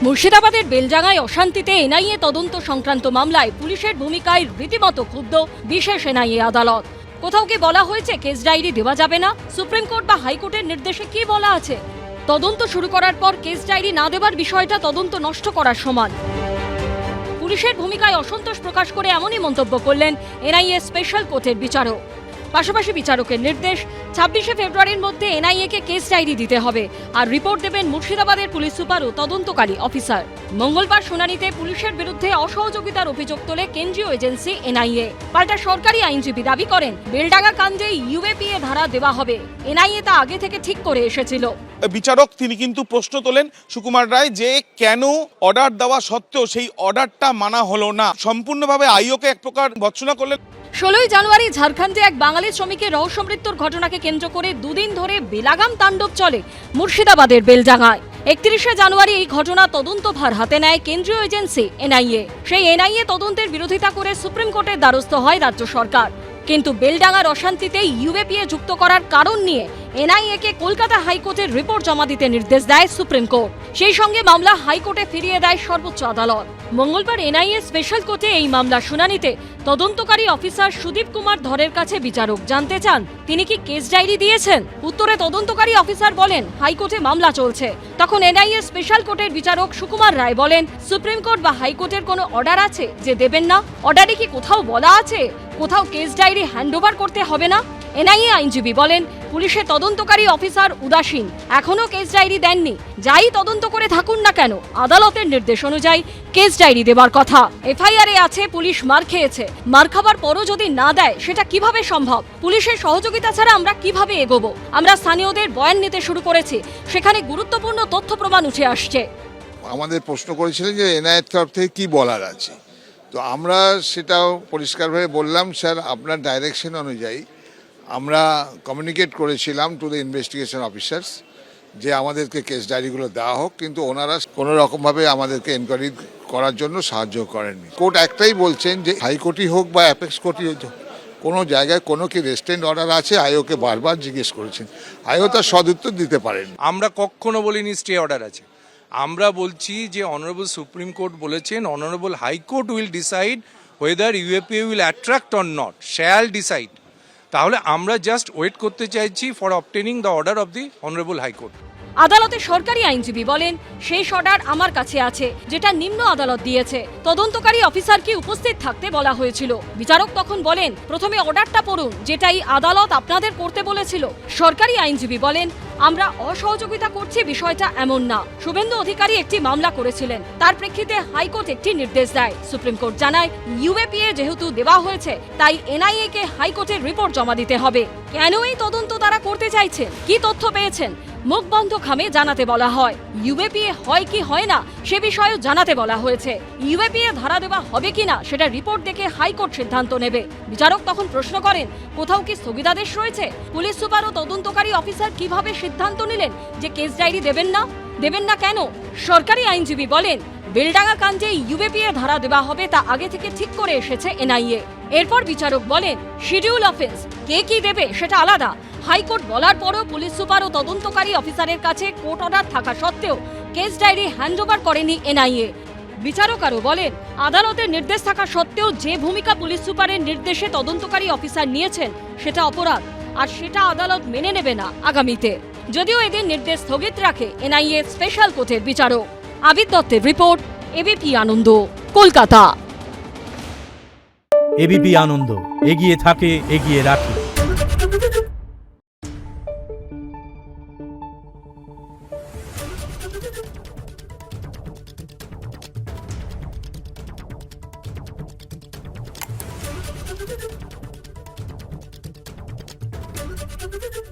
মুর্শিদাবাদের বেলডাঙ্গায় অশান্তিতে এনআইএ তদন্ত সংক্রান্ত মামলায় পুলিশের ভূমিকায় রীতিমতো ক্ষুব্ধ বিশেষ এনআইএ আদালত। কোথাও কি বলা হয়েছে কেস ডায়েরি দেওয়া যাবে না? সুপ্রিম কোর্ট বা হাইকোর্টের নির্দেশে কি বলা আছে? তদন্ত শুরু করার পর কেস ডায়েরি না দেওয়ার বিষয়টা তদন্ত নষ্ট করার সমান। পুলিশের ভূমিকায় অসন্তোষ প্রকাশ করে এমনই মন্তব্য করলেন এনআইএ স্পেশাল কোর্টের বিচারক। পাশাপাশি বিচারকের নির্দেশ, 26শে ফেব্রুয়ারির মধ্যে এনআইএ-কে কেস ডায়েরি দিতে হবে আর রিপোর্ট দেবেন মুর্শিদাবাদের পুলিশ সুপার ও তদন্তকারী অফিসার। মঙ্গলবার শুনানিতে পুলিশের বিরুদ্ধে অসহযোগিতার অভিযোগ তোলে কেন্দ্রীয় এজেন্সি এনআইএ। পাল্টা সরকারি আইনজীবী দাবি করেন বেলডাঙ্গা কাণ্ডে ইউএপিএ ধারা দেওয়া হবে, এনআইএ তা আগে থেকে ঠিক করে এসেছিল। বিচারক তিনি কিন্তু প্রশ্ন তোলেন সুকুমার রায় যে কেন অর্ডার দেওয়া সত্ত্বেও সেই অর্ডারটা মানা হলো না, সম্পূর্ণভাবে আইওকে এক প্রকার ভৎসনা করলেন। 16ই জানুয়ারি ঝাড়খণ্ডে এক বাঙালি শ্রমিকের রহস্য মৃত্যুর ঘটনাকে কেন্দ্র করে দুদিন ধরে বেলাগাম তাণ্ডব চলে মুর্শিদাবাদের বেলডাঙ্গায়। 31শে জানুয়ারি এই ঘটনা তদন্তভার হাতে নেয় কেন্দ্রীয় এজেন্সি এনআইএ। সেই এনআইএ তদন্তের বিরোধিতা করে সুপ্রিম কোর্টের দ্বারস্থ হয় রাজ্য সরকার। কিন্তু বেলডাঙ্গার অশান্তিতে ইউএপিএ যুক্ত করার কারণ নিয়ে এনআইএ-কে কলকাতা হাইকোর্টের রিপোর্ট জমা দিতে নির্দেশ দেয় সুপ্রিম কোর্ট। সেই সঙ্গে মামলা হাইকোর্টে ফিরিয়ে দেয় সর্বোচ্চ আদালত। মঙ্গলবার এনআইএ স্পেশাল কোর্টে এই মামলার শুনানিতে তদন্তকারী অফিসার সুদীপ কুমার ধরের কাছে বিচারক জানতে চান তিনি কি কেস ডায়েরি দিয়েছেন। উত্তরে তদন্তকারী অফিসার বলেন হাইকোর্টে মামলা চলছে। তখন এনআইএ স্পেশাল কোর্টের বিচারক সুকুমার রায় বলেন সুপ্রিম কোর্ট বা হাইকোর্টের কোনো অর্ডার আছে যে দেবেন না? অর্ডারে কি কোথাও বলা আছে কোথাও কেস ডায়েরি হ্যান্ডওভার করতে হবে না? এনআইএ আইনজীবী বলেন পুলিশের তদন্তকারী অফিসার উদাসীন, এখনো কেস ডায়েরি দেননি। যাই তদন্ত করে থাকুন না কেন, আদালতের নির্দেশ অনুযায়ী কেস ডায়েরি দেবার কথা। এফআইআরে আছে পুলিশ মার খেয়েছে, মার খাবার পরও যদি না দেয় সেটা কিভাবে সম্ভব? পুলিশের সহযোগিতা ছাড়া আমরা কিভাবে এগোবো? আমরা স্থানীয়দের বয়ান নিতে শুরু করেছি, সেখানে গুরুত্বপূর্ণ তথ্য প্রমাণ উঠে আসছে। আমাদের প্রশ্ন করেছিলেন যে এনআইএর তরফ থেকে কি বলার আছে, তো আমরা সেটাও পরিষ্কারভাবে বললাম স্যার আপনার ডাইরেকশন অনুযায়ী আমরা কমিউনিকেট করেছিলাম টু দ্য ইনভেস্টিগেশন অফিসার্স যে আমাদেরকে কেস ডায়েরিগুলো দেওয়া হোক, কিন্তু ওনারা কোনো রকমভাবে আমাদেরকে এনকোয়ারি করার জন্য সাহায্য করেননি। কোর্ট একটাই বলছেন যে হাইকোর্টই হোক বা অ্যাপেক্স কোর্টই হোক, কোনো জায়গায় কোনো কি রেস্ট্রেন্ট অর্ডার আছে আইওকে বারবার জিজ্ঞেস করেছেন, আইও তার সদুত্তর দিতে পারেন। আমরা কখনো বলিনি স্টে অর্ডার আছে, আমরা বলছি যে অনারেবল সুপ্রিম কোর্ট বলেছেন honourable high court will decide weather UAPA will attract or not, shall decide. তাহলে আমরা জাস্ট ওয়েট করতে চাইছি for obtaining the order of the honourable high court. আদালতে সরকারি আইনজীবী বলেন শেষ অর্ডার আমার কাছে আছে, যেটা নিম্ন আদালত দিয়েছে। তদন্তকারী অফিসারকে উপস্থিত থাকতে বলা হয়েছিল। বিচারক তখন বলেন প্রথমে অর্ডারটা পড়ুন, যেটাই আদালত আপনাদের করতে বলেছিল। সরকারি আইনজীবী বলেন আমরা অসহযোগিতা করছি বিষয়টা এমন না। শুভেন্দু অধিকারী একটি মামলা করেছিলেন, তার প্রেক্ষিতে হাইকোর্ট একটি নির্দেশ দেয়। সুপ্রিম কোর্ট জানায় ইউএপিএ যেহেতু দেওয়া হয়েছে তাই এনআইএ-কে হাইকোর্টের রিপোর্ট জমা দিতে হবে। কেন এই তদন্ত তারা করতে চাইছেন, কি তথ্য পেয়েছেন, মুখ বন্ধ খামে জানাতে বলা হয়। ইউএপিএ হয় কি হয় না সে বিষয়েও জানাতে বলা হয়েছে। ইউএপিএ ধারা দেওয়া হবে কিনা সেটা রিপোর্ট দেখে হাইকোর্ট সিদ্ধান্ত নেবে। বিচারক তখন প্রশ্ন করেন কোথাও কি স্থগিতাদেশ রয়েছে? পুলিশ সুপার ও তদন্তকারী অফিসার কিভাবে সিদ্ধান্ত নিলেন যে কেস ডায়েরি দেবেন না? দেবেন না কেন? সরকারি আইনজীবী বলেন বেলডাঙ্গা কাণ্ডে ইউএপিএ ধারা দেওয়া হবে তা আগে থেকে ঠিক করে এসেছে এনআইএ। এরপর বিচারক বলেন শিডিউল অফেন্স কে কি দেবে সেটা আলাদা। হাইকোর্ট বলার পরও পুলিশ সুপার ও তদন্তকারী অফিসারের কাছে কোর্ট অর্ডার থাকা সত্ত্বেও কেস ডায়েরি হ্যান্ডওভার করেনি এনআইএ। বিচারক আরও বলেন আদালতের নির্দেশ থাকা সত্ত্বেও যে ভূমিকা পুলিশ সুপারের নির্দেশে তদন্তকারী অফিসার নিয়েছেন সেটা অপরাধ, আর সেটা আদালত মেনে নেবে না আগামীতে। যদিও এদিন নির্দেশ স্থগিত রাখে এনআইএ স্পেশাল কোর্টের বিচারক। আবিদ দত্তের রিপোর্ট, এবিপি আনন্দ, কলকাতা। এবিপি আনন্দ, এগিয়ে থাকে, এগিয়ে রাখে। Thank you.